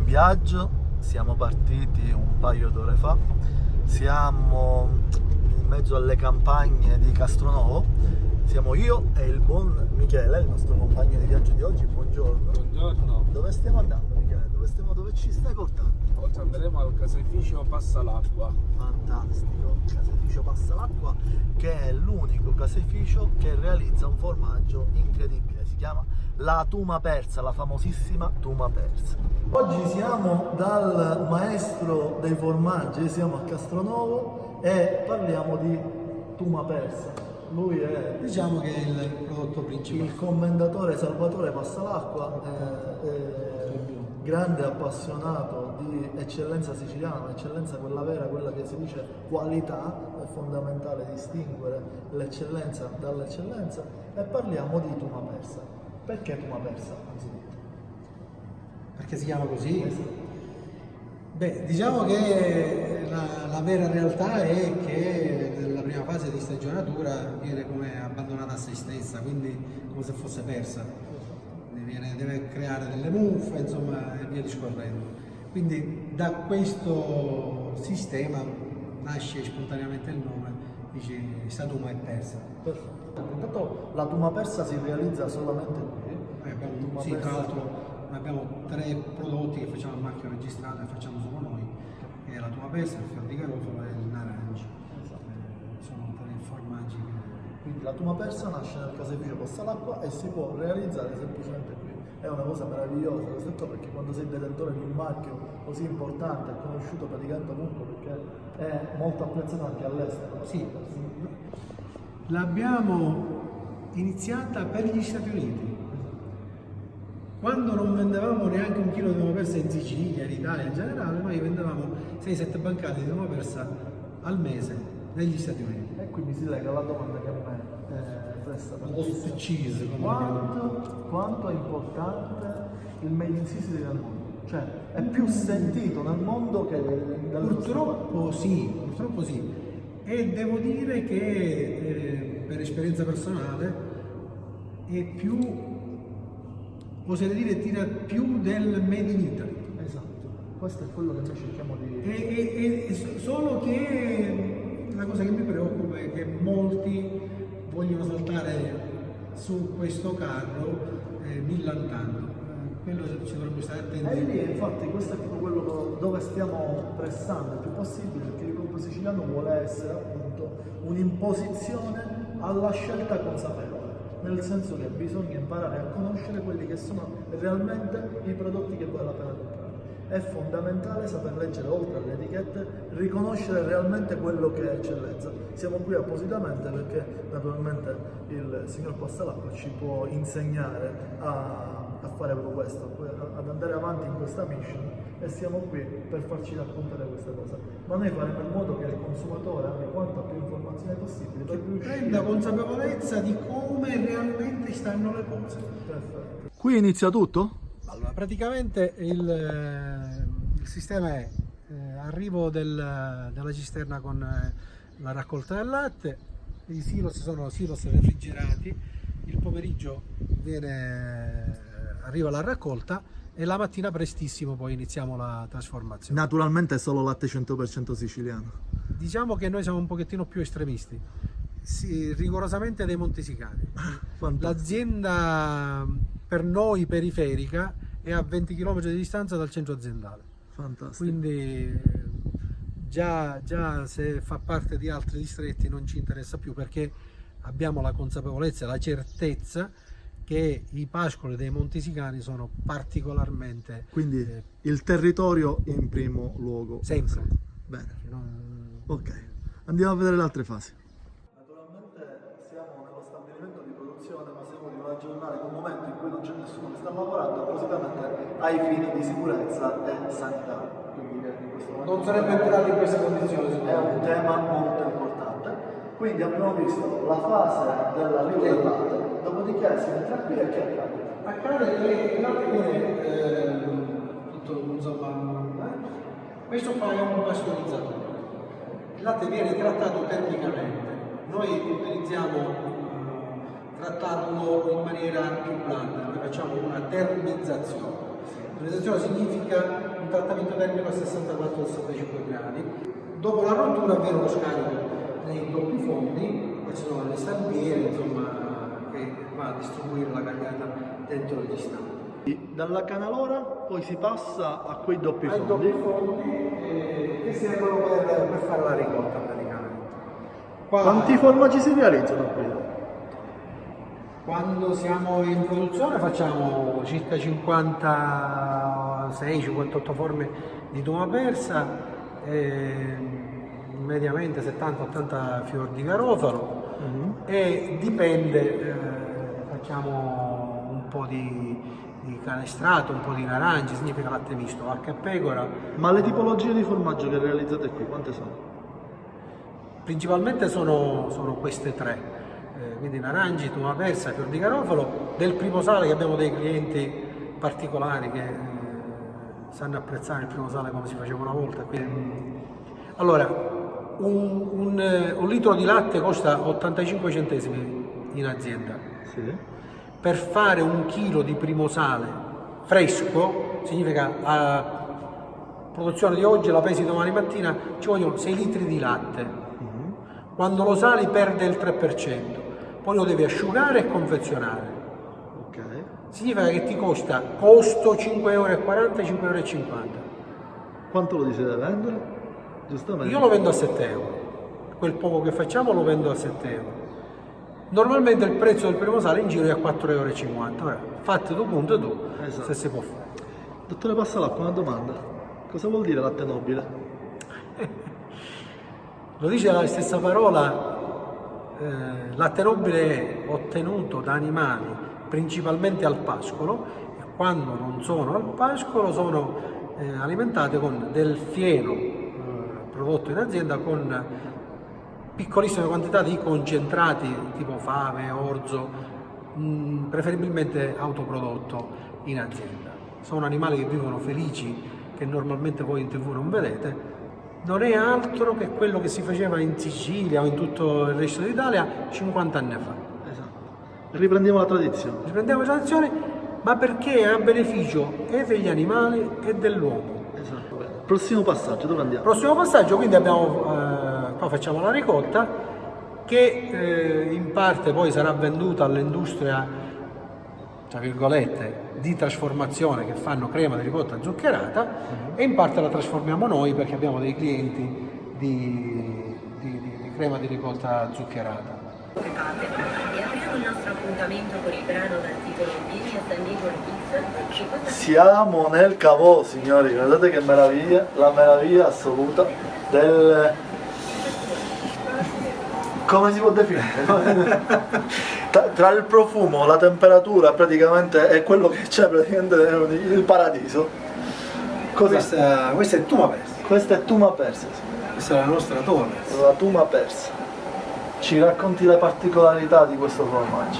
Viaggio, siamo partiti un paio d'ore fa, siamo in mezzo alle campagne di Castronovo, siamo io e il buon Michele, il nostro compagno di viaggio di oggi. Buongiorno. Buongiorno. Dove stiamo andando, Michele? Dove ci stai portando? Oggi andremo al caseificio Passa l'Acqua. Fantastico, caseificio Passa l'Acqua, che è l'unico caseificio che realizza un formaggio incredibile, si chiama la Tuma Persa, la famosissima Tuma Persa. Oggi siamo dal maestro dei formaggi, siamo a Castronovo e parliamo di Tuma Persa. Lui è, diciamo che è il prodotto principale. Il commendatore Salvatore Passalacqua, grande appassionato di eccellenza siciliana, ma eccellenza quella vera, quella che si dice qualità. È fondamentale distinguere l'eccellenza dall'eccellenza, e parliamo di Tuma Persa. Perché Tuma Persa, anzitutto? Perché si chiama così? Beh, diciamo che la vera realtà è che nella prima fase di stagionatura viene come abbandonata a se stessa, quindi come se fosse persa. Deve creare delle muffe, insomma, e via discorrendo. Quindi da questo sistema nasce spontaneamente il nome, dice sta Tuma è persa. Perfetto. Intanto la Tuma Persa si realizza solamente qui. Sì, tra l'altro abbiamo 3 prodotti che facciamo a marchio registrato e facciamo solo noi, che è la Tuma Persa, il fior di garofalo e il naranci. Sono 3 formaggi che... Quindi la Tuma Persa nasce nel caseificio Passa l'Acqua e si può realizzare semplicemente qui. È una cosa meravigliosa, questo perché quando sei detentore di un marchio così importante e conosciuto praticamente ovunque, perché è molto apprezzato anche all'estero. Sì, l'abbiamo iniziata per gli Stati Uniti. Quando non vendevamo neanche un chilo di Tuma Persa in Sicilia, in Italia in generale, noi vendevamo 6-7 bancate di Tuma Persa al mese negli Stati Uniti. E qui mi si lega la domanda che a me presta Lost cheese. Quanto è importante il made in Sicily nel mondo? Cioè è più sentito nel mondo che purtroppo sì. E devo dire che per esperienza personale è più, oserei dire, tira più del made in Italy. Esatto, questo è quello che noi cerchiamo di... Solo che la cosa che mi preoccupa è che molti vogliono saltare su questo carro millantando. Quello ci dovrebbe stare attenti. E lì, infatti, questo è proprio quello dove stiamo pressando il più possibile, perché il gruppo siciliano vuole essere appunto un'imposizione alla scelta consapevole, nel senso che bisogna imparare a conoscere quelli che sono realmente i prodotti che vale la pena comprare. È fondamentale saper leggere oltre alle etichette, riconoscere realmente quello che è eccellenza. Siamo qui appositamente perché naturalmente il signor Passalacqua ci può insegnare a fare proprio questo, ad andare avanti in questa mission, e siamo qui per farci raccontare questa cosa. Ma noi faremo in modo che il consumatore abbia quanta più informazioni possibile per riuscire prenda consapevolezza di come realmente stanno le cose. Perfetto. Qui inizia tutto? Allora, praticamente il sistema è arrivo della cisterna con la raccolta del latte, i silos sono silos refrigerati, il pomeriggio arriva la raccolta e la mattina prestissimo poi iniziamo la trasformazione. Naturalmente è solo latte 100% siciliano. Diciamo che noi siamo un pochettino più estremisti, sì, rigorosamente dei Montesicani. L'azienda per noi periferica è a 20 km di distanza dal centro aziendale. Fantastico. Quindi già se fa parte di altri distretti non ci interessa più, perché abbiamo la consapevolezza e la certezza che i pascoli dei Montesicani sono particolarmente... Quindi il territorio in primo luogo. Sempre. Bene. Ok, andiamo a vedere le altre fasi. Naturalmente siamo nello stabilimento di produzione, ma siamo di aggiornare un momento in cui non c'è nessuno che sta lavorando appositamente ai fini di sicurezza e sanità. Quindi in questo momento Non sarebbe entrato in queste condizioni. è un tema molto importante. Quindi abbiamo visto la fase dell'arrivo del latte, dopodiché si entra qui e che accade? Accade che il latte viene tutto, insomma, questo qua è un pasteurizzatore. Il latte viene trattato termicamente. Noi utilizziamo trattarlo in maniera più blanda, noi facciamo una termizzazione. Termizzazione significa un trattamento termico a 64-65 gradi. Dopo la rottura avviene lo scarico nei doppi fondi, queste sono le stampiere, insomma, che va a distribuire la cagliata dentro gli stampi. Dalla canalora poi si passa a quei doppi Ai fondi. doppi fondi che servono per fare la ricotta praticamente. Qua, Quanti formaggi si realizzano qui? quando siamo in produzione facciamo circa 56-58 forme di tuma persa, mediamente 70-80 fior di garofalo e dipende, facciamo un po' di canestrato, un po' di naranci, significa latte misto, vacca e pecora. Ma le tipologie di formaggio che realizzate qui, quante sono? Principalmente sono queste tre, quindi naranci, tuma persa, fior di garofalo. Del primo sale, che abbiamo dei clienti particolari che sanno apprezzare il primo sale come si faceva una volta. Quindi, allora, un litro di latte costa 85 centesimi in azienda. Sì. Per fare un chilo di primo sale fresco, significa a produzione di oggi, la pesi domani mattina, ci vogliono 6 litri di latte. Quando lo sali perde il 3%, poi lo devi asciugare e confezionare. Ok. Significa che ti costa costo 5,40 euro, 5,50 euro. Quanto lo decidete vendere? Giustamente. Io lo vendo a 7 euro, quel poco che facciamo lo vendo a 7 euro. Normalmente il prezzo del primo sale in giro è a 4,50 euro. Ora, fatti tu punto tu, Esatto. se si può fare. Dottore Passalacqua, una domanda. Cosa vuol dire latte nobile? Lo dice la stessa parola, latte nobile è ottenuto da animali principalmente al pascolo e quando non sono al pascolo sono alimentate con del fieno prodotto in azienda con piccolissime quantità di concentrati tipo fave, orzo, preferibilmente autoprodotto in azienda. Sono animali che vivono felici, che normalmente voi in TV non vedete. Non è altro che quello che si faceva in Sicilia o in tutto il resto d'Italia 50 anni fa. Esatto. Riprendiamo la tradizione. Riprendiamo la tradizione, ma perché è a beneficio e degli animali e dell'uomo. Esatto. Bene. Prossimo passaggio, dove andiamo? Prossimo passaggio, quindi abbiamo, qua facciamo la ricotta che in parte poi sarà venduta all'industria, tra virgolette, di trasformazione che fanno crema di ricotta zuccherata e in parte la trasformiamo noi perché abbiamo dei clienti di crema di ricotta zuccherata. E apriamo il nostro appuntamento con il brano dal titolo Vieni a San Diego Kids. Siamo nel Cavò, signori, guardate che meraviglia, la meraviglia assoluta del... come si può definire? Tra il profumo, la temperatura praticamente è quello che c'è praticamente nel paradiso. Cos'è? Questa è tuma persa, Questa è tuma persa, signori. questa è la nostra tuma persa. La tuma persa. Ci racconti le particolarità di questo formaggio?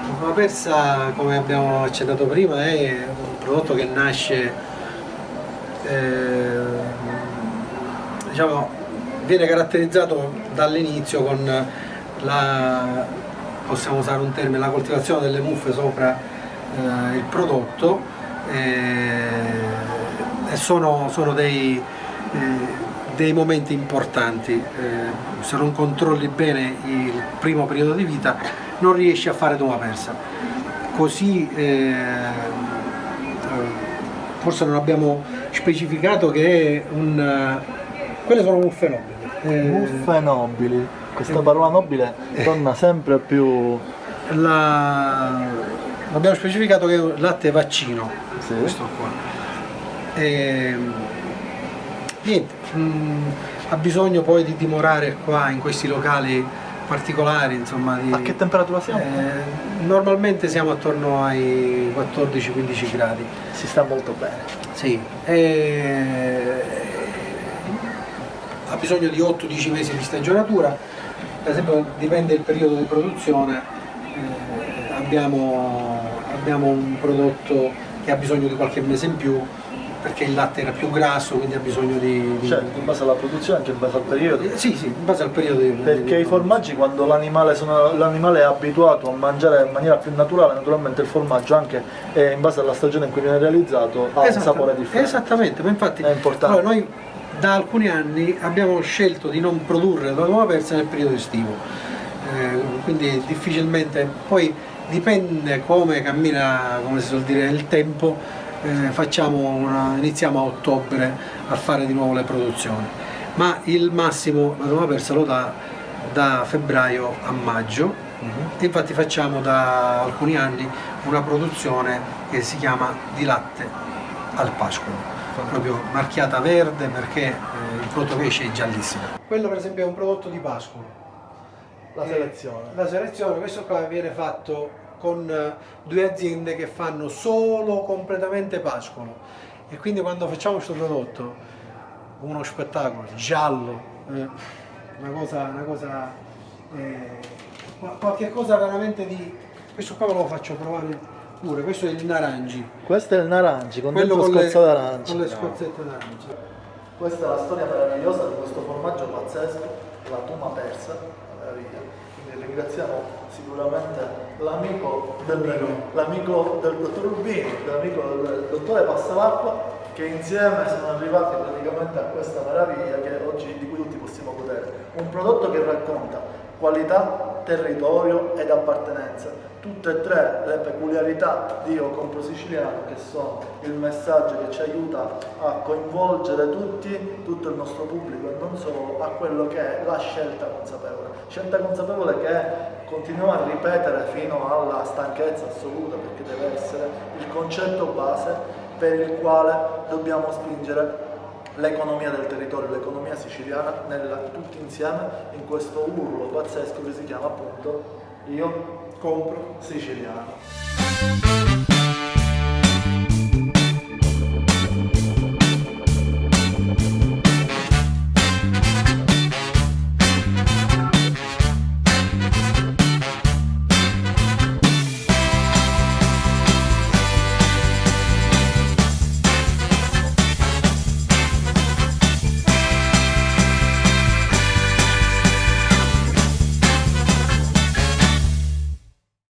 La tuma persa, come abbiamo accennato prima, è un prodotto che nasce, diciamo, viene caratterizzato dall'inizio con la, possiamo usare un termine, la coltivazione delle muffe sopra il prodotto e sono dei momenti importanti. Se non controlli bene il primo periodo di vita non riesci a fare tuma persa. Così forse non abbiamo specificato che è quelle sono muffe nobili. Muffe nobili. Questa parola nobile torna sempre più... Abbiamo specificato che è un latte vaccino, Sì. questo qua. Niente, ha bisogno poi di dimorare qua in questi locali particolari, insomma. A che temperatura siamo? Normalmente siamo attorno ai 14-15 gradi. Si sta molto bene. Sì. ha bisogno di 8-10 mesi di stagionatura, per esempio dipende il periodo di produzione, abbiamo un prodotto che ha bisogno di qualche mese in più perché il latte era più grasso, quindi ha bisogno di... Certo, in base alla produzione, anche in base al periodo. Sì, in base al periodo Perché i formaggi, quando l'animale è abituato a mangiare in maniera più naturale, naturalmente il formaggio, anche in base alla stagione in cui viene realizzato, ha un sapore differente. Esattamente, ma infatti è importante. Allora, noi da alcuni anni abbiamo scelto di non produrre la uova persa nel periodo estivo, quindi difficilmente, poi dipende come cammina, come si suol dire, il tempo. Iniziamo a ottobre a fare di nuovo le produzioni, ma il massimo la uova persa lo dà da febbraio a maggio. Infatti facciamo da alcuni anni una produzione che si chiama di latte al pascolo, proprio marchiata verde perché il prodotto che esce è giallissimo. Quello per esempio è un prodotto di pascolo. La selezione. La selezione, questo qua viene fatto con 2 aziende che fanno solo completamente pascolo, e quindi quando facciamo questo prodotto, uno spettacolo giallo, qualche cosa veramente di... Questo qua ve lo faccio provare pure, questo è il narangi. Questo è il narangi, con Quello dentro scorza d'arancio. con le scorzette d'arancio. Questa è la storia meravigliosa di questo formaggio pazzesco, la tuma persa, meraviglia. Quindi ringraziamo sicuramente l'amico del dottor Rubini, l'amico del dottore Passalacqua, che insieme sono arrivati praticamente a questa meraviglia di cui tutti possiamo godere. Un prodotto che racconta qualità, territorio ed appartenenza, tutte e tre le peculiarità di Io Compro Siciliano, che sono il messaggio che ci aiuta a coinvolgere tutto il nostro pubblico e non solo, a quello che è la scelta consapevole che continuiamo a ripetere fino alla stanchezza assoluta, perché deve essere il concetto base per il quale dobbiamo spingere l'economia del territorio, l'economia siciliana, tutti insieme in questo urlo pazzesco che si chiama appunto Io Compro Siciliano.